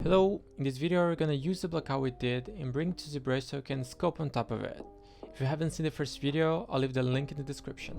Hello, in this video we're gonna use the blackout we did and bring it to ZBrush so you can sculpt on top of it. If you haven't seen the first video, I'll leave the link in the description.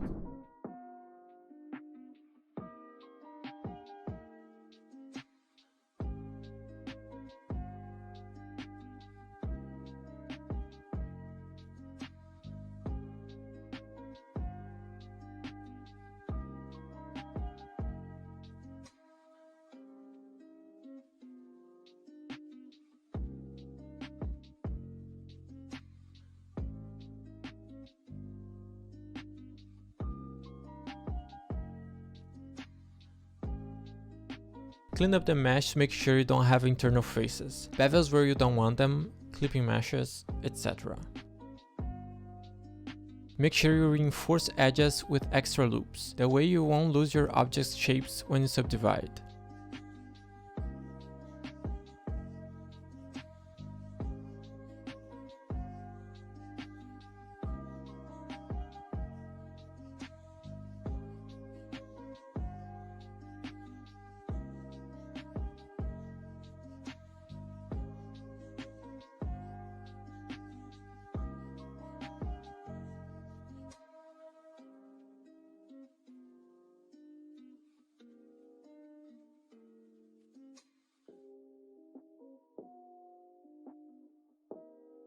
Clean up the mesh to make sure you don't have internal faces, bevels where you don't want them, clipping meshes, etc. Make sure you reinforce edges with extra loops, that way you won't lose your object's shapes when you subdivide.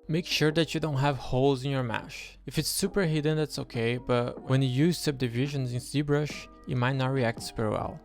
Make sure that you don't have holes in your mesh. If it's super hidden, that's okay, but when you use subdivisions in ZBrush, it might not react super well.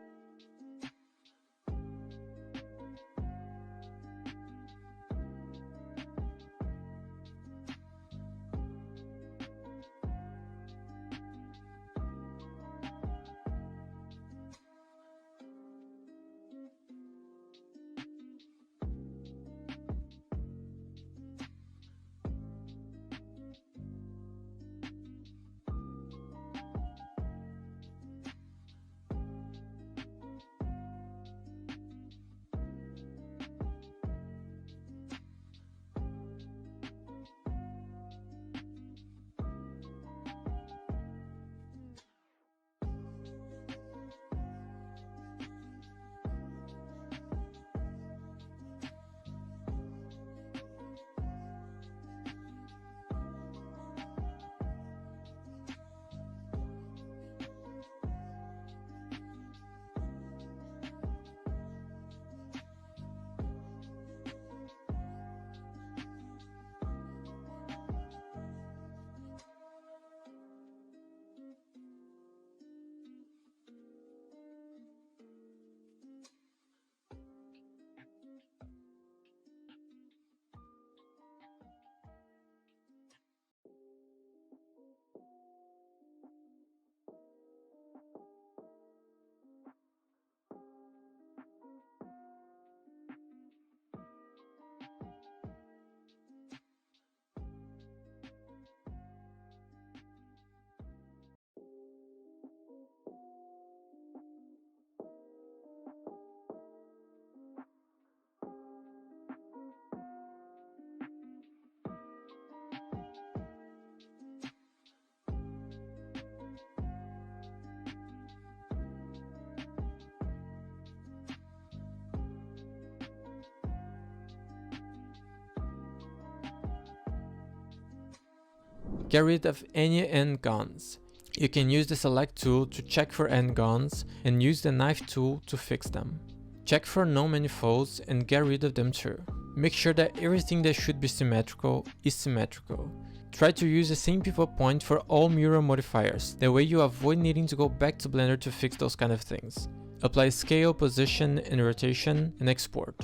Get rid of any end guns. You can use the select tool to check for end guns and use the knife tool to fix them. Check for no manifolds and get rid of them too. Make sure that everything that should be symmetrical is symmetrical. Try to use the same pivot point for all mural modifiers, that way you avoid needing to go back to Blender to fix those kind of things. Apply scale, position and rotation and export.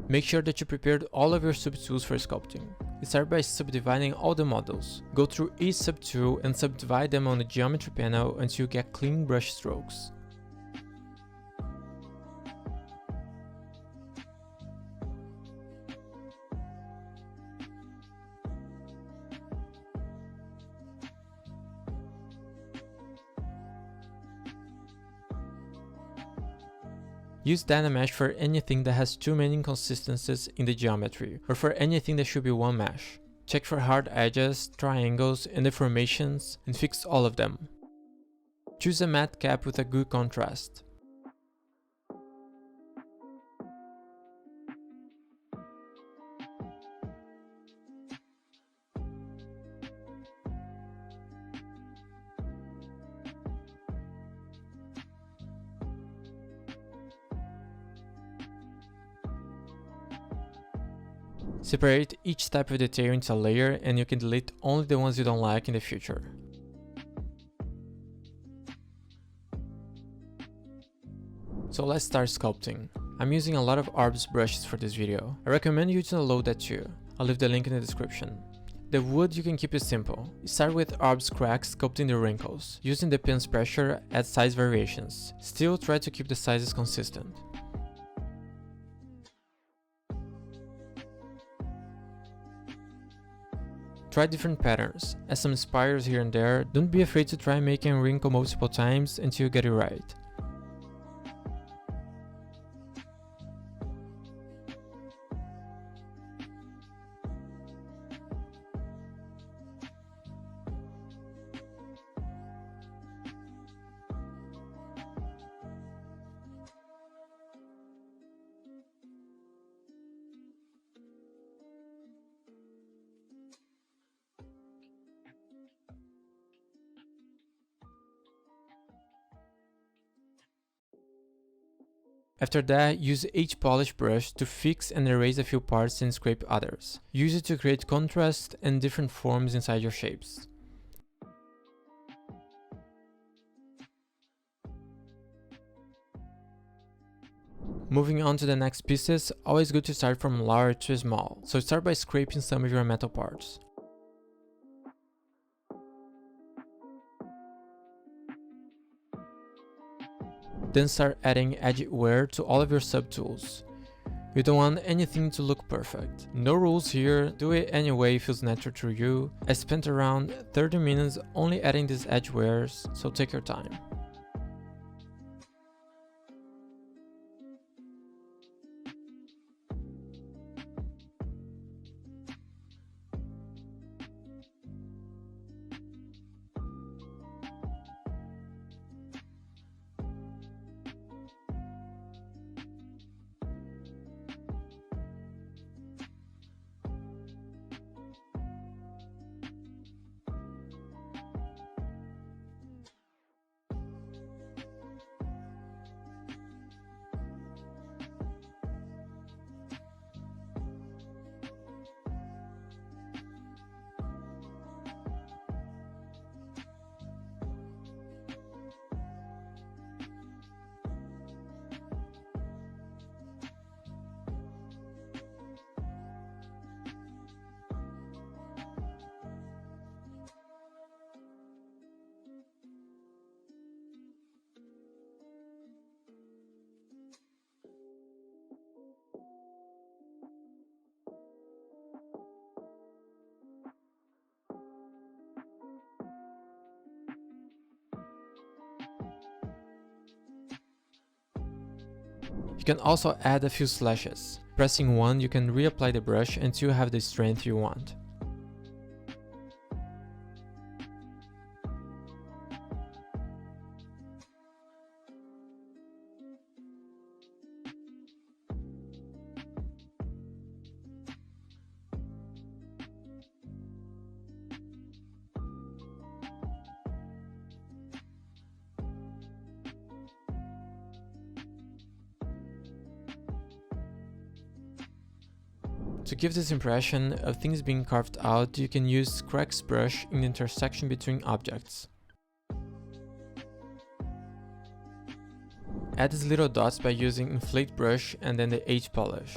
Make sure that you prepared all of your subtools for sculpting. Start by subdividing all the models. Go through each subtool and subdivide them on the geometry panel until you get clean brush strokes. Use Dynamesh for anything that has too many inconsistencies in the geometry, or for anything that should be one mesh. Check for hard edges, triangles, and deformations, and fix all of them. Choose a matte cap with a good contrast. Separate each type of detail into a layer and you can delete only the ones you don't like in the future. So let's start sculpting. I'm using a lot of orbs brushes for this video. I recommend you to download that too. I'll leave the link in the description. The wood you can keep it simple. Start with orbs cracks sculpting the wrinkles. Using the pen's pressure, add size variations. Still try to keep the sizes consistent. Try different patterns, add some spirals here and there. Don't be afraid to try making a wrinkle multiple times until you get it right. After that, use H polish brush to fix and erase a few parts and scrape others. Use it to create contrast and different forms inside your shapes. Moving on to the next pieces, always good to start from large to small, so start by scraping some of your metal parts. Then start adding edge wear to all of your subtools. You don't want anything to look perfect. No rules here, do it any way it feels natural to you. I spent around 30 minutes only adding these edge wears, so take your time. You can also add a few slashes. Pressing one, you can reapply the brush until you have the strength you want. To give this impression of things being carved out, you can use Crack's brush in the intersection between objects. Add these little dots by using Inflate brush and then the H polish.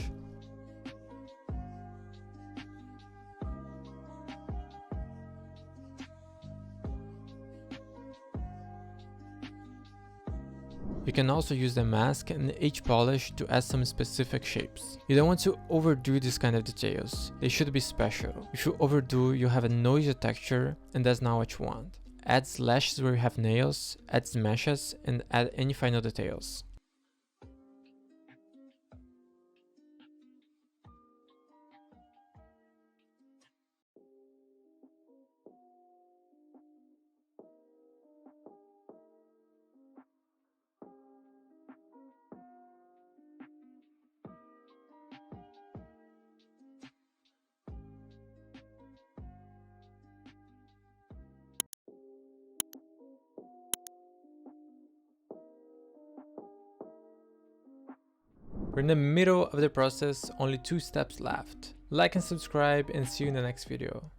You can also use the mask and H polish to add some specific shapes. You don't want to overdo this kind of details, they should be special. If you overdo, you have a noisy texture and that's not what you want. Add slashes where you have nails, add smashes, and add any final details. We're in the middle of the process, only 2 steps left. Like and subscribe, and see you in the next video.